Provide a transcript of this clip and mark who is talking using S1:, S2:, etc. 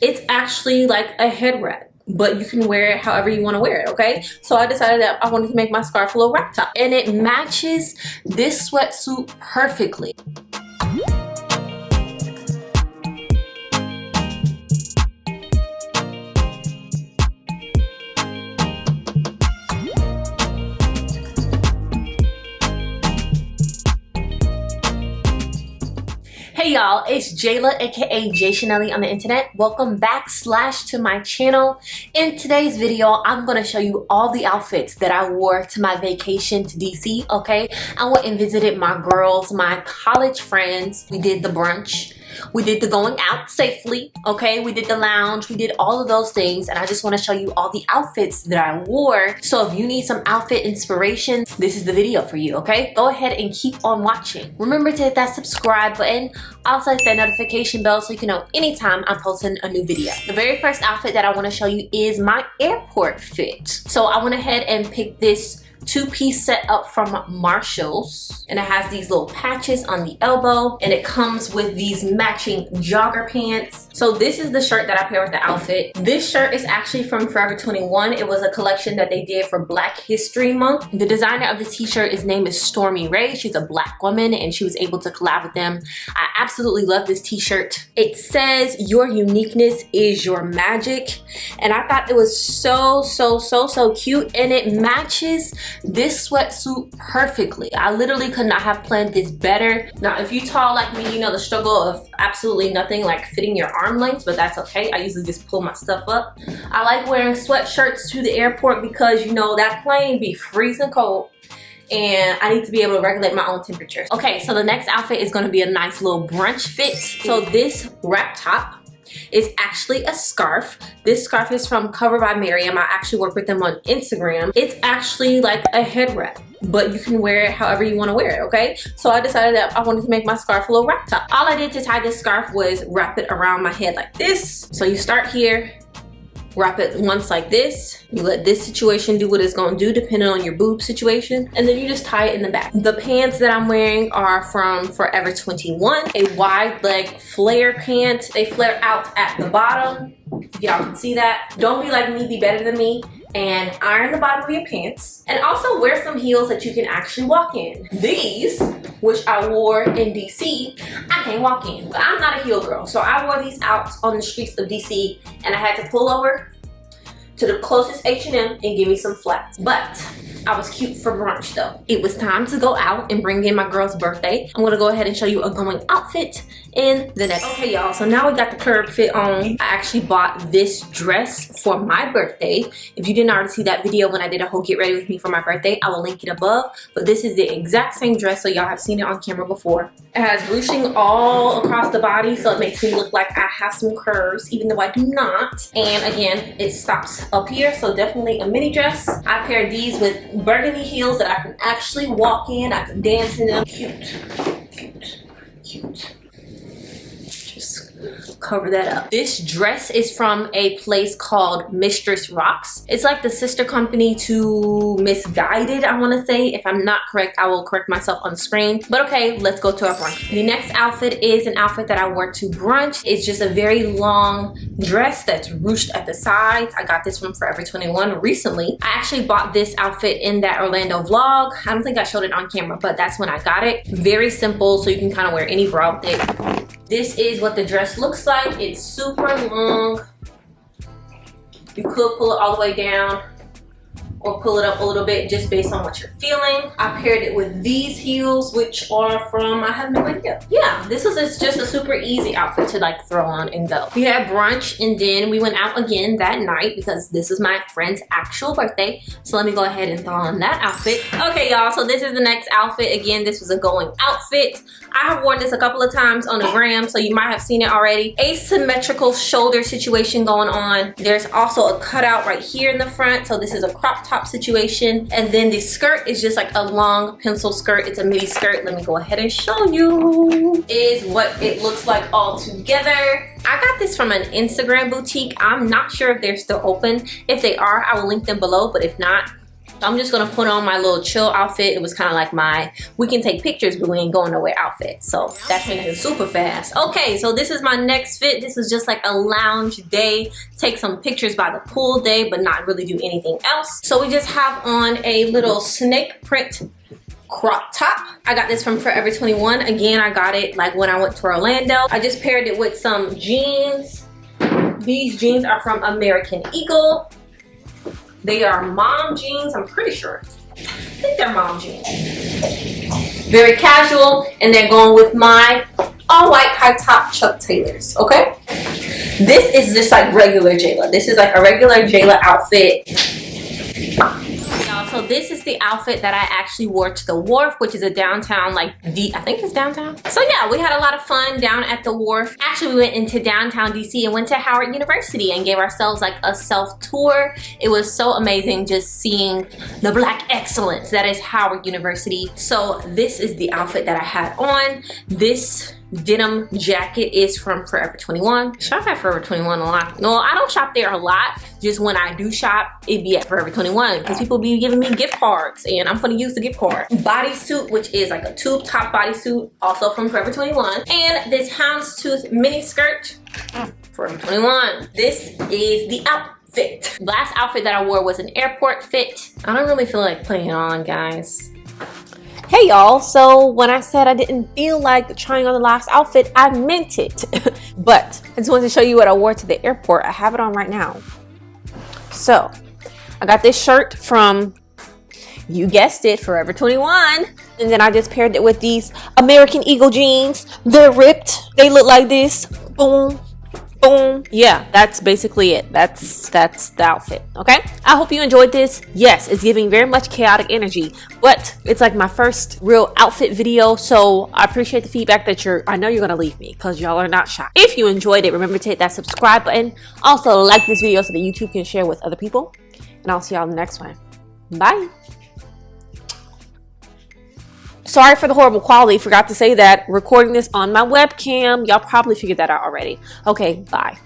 S1: It's actually like a head wrap, but you can wear it however you want to wear it, okay? So I decided that I wanted to make my scarf a little wrap top, and it matches this sweatsuit perfectly. Hey y'all, it's Jaila, aka JaiChanellie on the internet. Welcome back to my channel. In today's video, I'm gonna show you all the outfits that I wore to my vacation to DC, okay? I went and visited my girls, my college friends. We did the brunch. We did the going out safely, okay? We did the lounge, we did all of those things, and I just want to show you all the outfits that I wore. So if you need some outfit inspiration, this is the video for you, okay? Go ahead and keep on watching. Remember to hit that subscribe button, also hit that notification bell so you can know anytime I'm posting a new video. The very first outfit that I want to show you is my airport fit. So I went ahead and picked this two-piece set up from Marshall's, and it has these little patches on the elbow, and it comes with these matching jogger pants. So this is the shirt that I pair with the outfit. This shirt is actually from Forever 21. It was a collection that they did for Black History Month. The designer of the t-shirt, his name is Stormy Ray. She's a Black woman, and she was able to collab with them. I absolutely love this t-shirt. It says, "Your uniqueness is your magic," and I thought it was so cute, and it matches this sweatsuit perfectly. I literally could not have planned this better. Now, if you're tall like me, you know the struggle of absolutely nothing like fitting your arm lengths, but that's okay. I usually just pull my stuff up. I like wearing sweatshirts to the airport because, you know, that plane be freezing cold, and I need to be able to regulate my own temperature. Okay, so the next outfit is gonna be a nice little brunch fit. So this wrap top is actually a scarf. This scarf is from Cover by Miriam. I actually work with them on Instagram. It's actually like a head wrap, but you can wear it however you want to wear it, okay? So I decided that I wanted to make my scarf a little wrap top. All I did to tie this scarf was wrap it around my head like this. So you start here, wrap it once like this. You let this situation do what it's gonna do depending on your boob situation, and then you just tie it in the back. The pants that I'm wearing are from Forever 21, a wide leg flare pant. They flare out at the bottom. Y'all can see that. Don't be like me, be better than me, and iron the bottom of your pants. And also wear some heels that you can actually walk in. These, which I wore in DC, I can't walk in. But I'm not a heel girl, so I wore these out on the streets of DC, and I had to pull over to the closest H&M and give me some flats. But I was cute for brunch though. It was time to go out and bring in my girl's birthday. I'm gonna go ahead and show you a going outfit in the next. Okay y'all, so now we got the curb fit on. I actually bought this dress for my birthday. If you didn't already see that video when I did a whole get ready with me for my birthday, I will link it above. But this is the exact same dress, so y'all have seen it on camera before. It has ruching all across the body, so it makes me look like I have some curves, even though I do not. And again, it stops up here, so definitely a mini dress. I paired these with burgundy heels that I can actually walk in. I can dance in them. Cute. Just cover that up. This dress is from a place called Mistress Rocks. It's like the sister company to Misguided, I want to say. If I'm not correct, I will correct myself on the screen. But okay, let's go to our brunch. The next outfit is an outfit that I wore to brunch. It's just a very long dress that's ruched at the sides. I got this from Forever 21 recently. I actually bought this outfit in that Orlando vlog. I don't think I showed it on camera, but that's when I got it. Very simple, so you can kind of wear any bra with it. This is what the dress looks like. It's super long. You could pull it all the way down or pull it up a little bit just based on what you're feeling. I paired it with these heels, which are from, I have no idea. Yeah, this is just a super easy outfit to like throw on and go. We had brunch, and then we went out again that night because this is my friend's actual birthday. So let me go ahead and throw on that outfit. Okay y'all, so this is the next outfit. Again, this was a going outfit. I have worn this a couple of times on the gram, so you might have seen it already. Asymmetrical shoulder situation going on. There's also a cutout right here in the front, so this is a crop top situation. And then the skirt is just like a long pencil skirt. It's a midi skirt. Let me go ahead and show you. Is what it looks like all together. I got this from an Instagram boutique. I'm not sure if they're still open. If they are, I will link them below, but if not, So I'm just gonna put on my little chill outfit. It was kind of like my we can take pictures but we ain't going nowhere outfit. So that changed super fast. Okay, so this is my next fit. This is just like a lounge day, take some pictures by the pool day, but not really do anything else. So we just have on a little snake print crop top. I got this from Forever 21. Again, I got it like when I went to Orlando. I just paired it with some jeans. These jeans are from American Eagle. They are mom jeans, I'm pretty sure. I think they're mom jeans. Very casual, and they're going with my all white high top Chuck Taylors, okay? This is just like regular Jaila. This is like a regular Jaila outfit. So this is the outfit that I actually wore to the wharf, which is a downtown, like I think it's downtown. So yeah, we had a lot of fun down at the wharf. Actually, we went into downtown DC and went to Howard University and gave ourselves like a self-tour. It was so amazing just seeing the Black excellence that is Howard University. So this is the outfit that I had on. This denim jacket is from Forever 21. Shop at Forever 21 a lot. No, I don't shop there a lot. Just when I do shop, it be at Forever 21 because people be giving me gift cards and I'm gonna use the gift card. Bodysuit, which is like a tube top bodysuit, also from Forever 21. And this houndstooth mini skirt, Forever 21. This is the outfit. Last outfit that I wore was an airport fit. I don't really feel like putting it on, guys. Hey y'all, so when I said I didn't feel like trying on the last outfit, I meant it. But I just wanted to show you what I wore to the airport. I have it on right now. So I got this shirt from, you guessed it, Forever 21. And then I just paired it with these American Eagle jeans. They're ripped. They look like this. Boom. Boom. Yeah, that's basically it. That's the outfit. Okay, I hope you enjoyed this. Yes, it's giving very much chaotic energy, but it's like my first real outfit video, so I appreciate the feedback that I know you're gonna leave me because y'all are not shy. If you enjoyed it, remember to hit that subscribe button. Also like this video so that YouTube can share with other people, and I'll see y'all in the next one. Bye. Sorry for the horrible quality. Forgot to say that. Recording this on my webcam. Y'all probably figured that out already. Okay, bye.